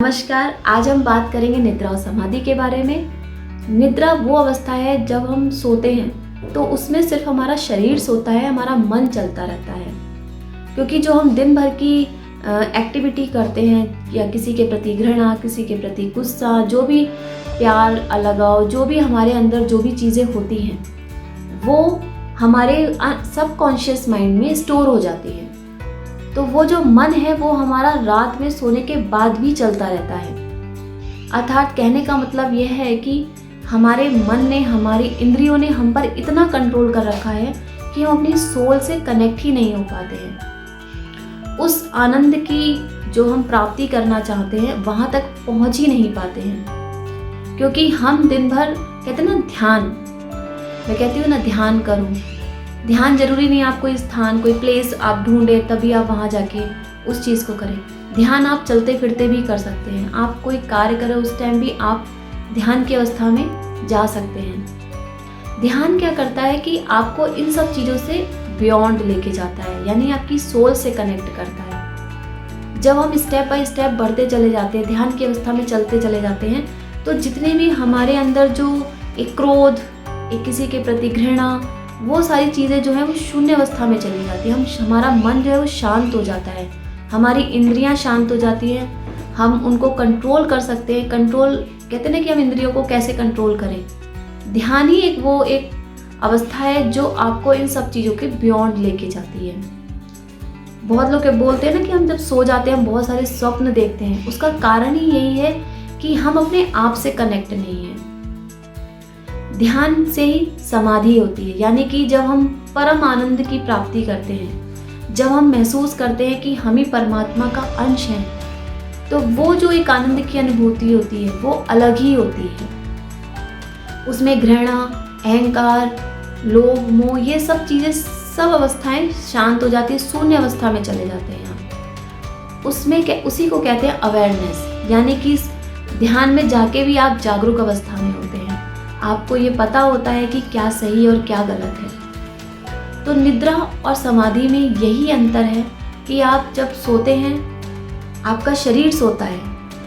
नमस्कार। आज हम बात करेंगे निद्रा और समाधि के बारे में। निद्रा वो अवस्था है जब हम सोते हैं तो उसमें सिर्फ हमारा शरीर सोता है, हमारा मन चलता रहता है। क्योंकि जो हम दिन भर की एक्टिविटी करते हैं, या किसी के प्रति घृणा, किसी के प्रति गुस्सा, जो भी प्यार अलगाव, जो भी हमारे अंदर जो भी चीज़ें होती हैं वो हमारे सबकॉन्शियस माइंड में स्टोर हो जाती है। तो वो जो मन है वो हमारा रात में सोने के बाद भी चलता रहता है। अर्थात कहने का मतलब यह है कि हमारे मन ने, हमारी इंद्रियों ने हम पर इतना कंट्रोल कर रखा है कि हम अपनी सोल से कनेक्ट ही नहीं हो पाते हैं। उस आनंद की जो हम प्राप्ति करना चाहते हैं वहाँ तक पहुँच ही नहीं पाते हैं। क्योंकि हम दिन भर कहते हैं ना ध्यान, मैं कहती हूँ ना ध्यान करूँ। ध्यान जरूरी नहीं आप कोई स्थान, कोई प्लेस आप ढूंढे तभी आप वहाँ जाके उस चीज़ को करें। ध्यान आप चलते फिरते भी कर सकते हैं। आप कोई कार्य करें उस टाइम भी आप ध्यान की अवस्था में जा सकते हैं। ध्यान क्या करता है कि आपको इन सब चीज़ों से बियॉन्ड लेके जाता है, यानी आपकी सोल से कनेक्ट करता है। जब हम स्टेप बाय स्टेप बढ़ते चले जाते हैं, ध्यान की अवस्था में चलते चले जाते हैं, तो जितने भी हमारे अंदर जो एक क्रोध, एक किसी के प्रति घृणा, वो सारी चीज़ें जो है वो शून्य अवस्था में चली जाती है। हमारा मन जो है वो शांत हो जाता है, हमारी इंद्रियां शांत हो जाती हैं, हम उनको कंट्रोल कर सकते हैं। कंट्रोल कहते हैं ना कि हम इंद्रियों को कैसे कंट्रोल करें। ध्यान ही एक अवस्था है जो आपको इन सब चीज़ों के बियॉन्ड लेके जाती है। बहुत लोग बोलते हैं ना कि हम जब सो जाते हैं हम बहुत सारे स्वप्न देखते हैं। उसका कारण ही यही है कि हम अपने आप से कनेक्ट नहीं हैं। ध्यान से ही समाधि होती है, यानी कि जब हम परम आनंद की प्राप्ति करते हैं, जब हम महसूस करते हैं कि हम ही परमात्मा का अंश हैं, तो वो जो एक आनंद की अनुभूति होती है वो अलग ही होती है। उसमें घृणा, अहंकार, लोभ, मोह, ये सब चीज़ें, सब अवस्थाएं शांत हो जाती है, शून्य अवस्था में चले जाते हैं हम। उसी को कहते हैं अवेयरनेस, यानी कि ध्यान में जाके भी आप जागरूक अवस्था में होते हैं। आपको ये पता होता है कि क्या सही और क्या गलत है। तो निद्रा और समाधि में यही अंतर है कि आप जब सोते हैं आपका शरीर सोता है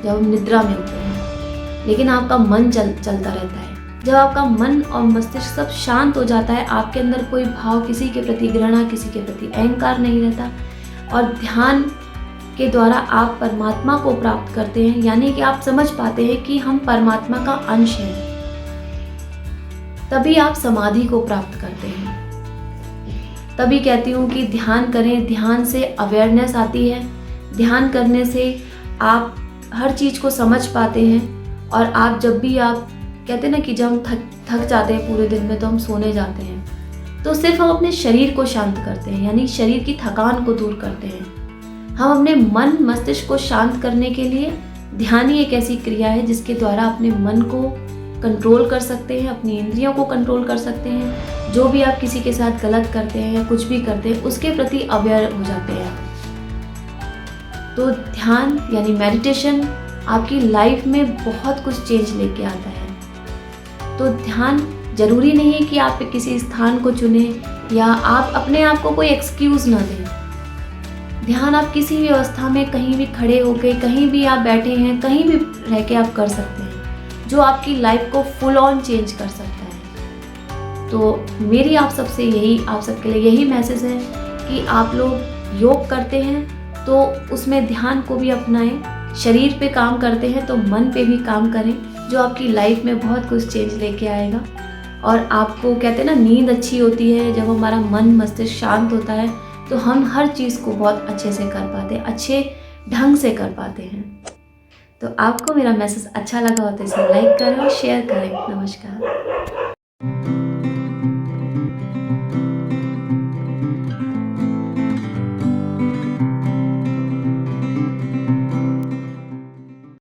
जब हम निद्रा में होते हैं, लेकिन आपका मन चलता रहता है। जब आपका मन और मस्तिष्क सब शांत हो जाता है, आपके अंदर कोई भाव, किसी के प्रति घृणा, किसी के प्रति अहंकार नहीं रहता, और ध्यान के द्वारा आप परमात्मा को प्राप्त करते हैं। यानी कि आप समझ पाते हैं कि हम परमात्मा का अंश हैं, तभी आप समाधि को प्राप्त करते हैं। तभी कहती हूँ कि ध्यान करें। ध्यान से अवेयरनेस आती है, ध्यान करने से आप हर चीज़ को समझ पाते हैं। और आप जब भी, आप कहते हैं ना कि जब हम थक जाते हैं पूरे दिन में तो हम सोने जाते हैं, तो सिर्फ हम अपने शरीर को शांत करते हैं, यानी शरीर की थकान को दूर करते हैं। हम अपने मन मस्तिष्क को शांत करने के लिए ध्यान ही एक ऐसी क्रिया है जिसके द्वारा अपने मन को कंट्रोल कर सकते हैं, अपनी इंद्रियों को कंट्रोल कर सकते हैं। जो भी आप किसी के साथ गलत करते हैं या कुछ भी करते हैं उसके प्रति अवेयर हो जाते हैं। तो ध्यान यानी मेडिटेशन आपकी लाइफ में बहुत कुछ चेंज लेके आता है। तो ध्यान जरूरी नहीं है कि आप किसी स्थान को चुने या आप अपने आप को कोई एक्सक्यूज़ ना दें। ध्यान आप किसी भी अवस्था में, कहीं भी खड़े होकर, कहीं भी आप बैठे हैं, कहीं भी रह के आप कर सकते हैं, जो आपकी लाइफ को फुल ऑन चेंज कर सकता है। तो मेरी आप सबके लिए यही मैसेज है कि आप लोग योग करते हैं तो उसमें ध्यान को भी अपनाएं। शरीर पे काम करते हैं तो मन पे भी काम करें, जो आपकी लाइफ में बहुत कुछ चेंज लेके आएगा। और आपको कहते हैं ना, नींद अच्छी होती है जब हमारा मन मस्तिष्क शांत होता है, तो हम हर चीज़ को बहुत अच्छे से कर पाते हैं, अच्छे ढंग से कर पाते हैं। तो आपको मेरा मैसेज अच्छा लगा हो तो इसे लाइक करें और शेयर करें। नमस्कार।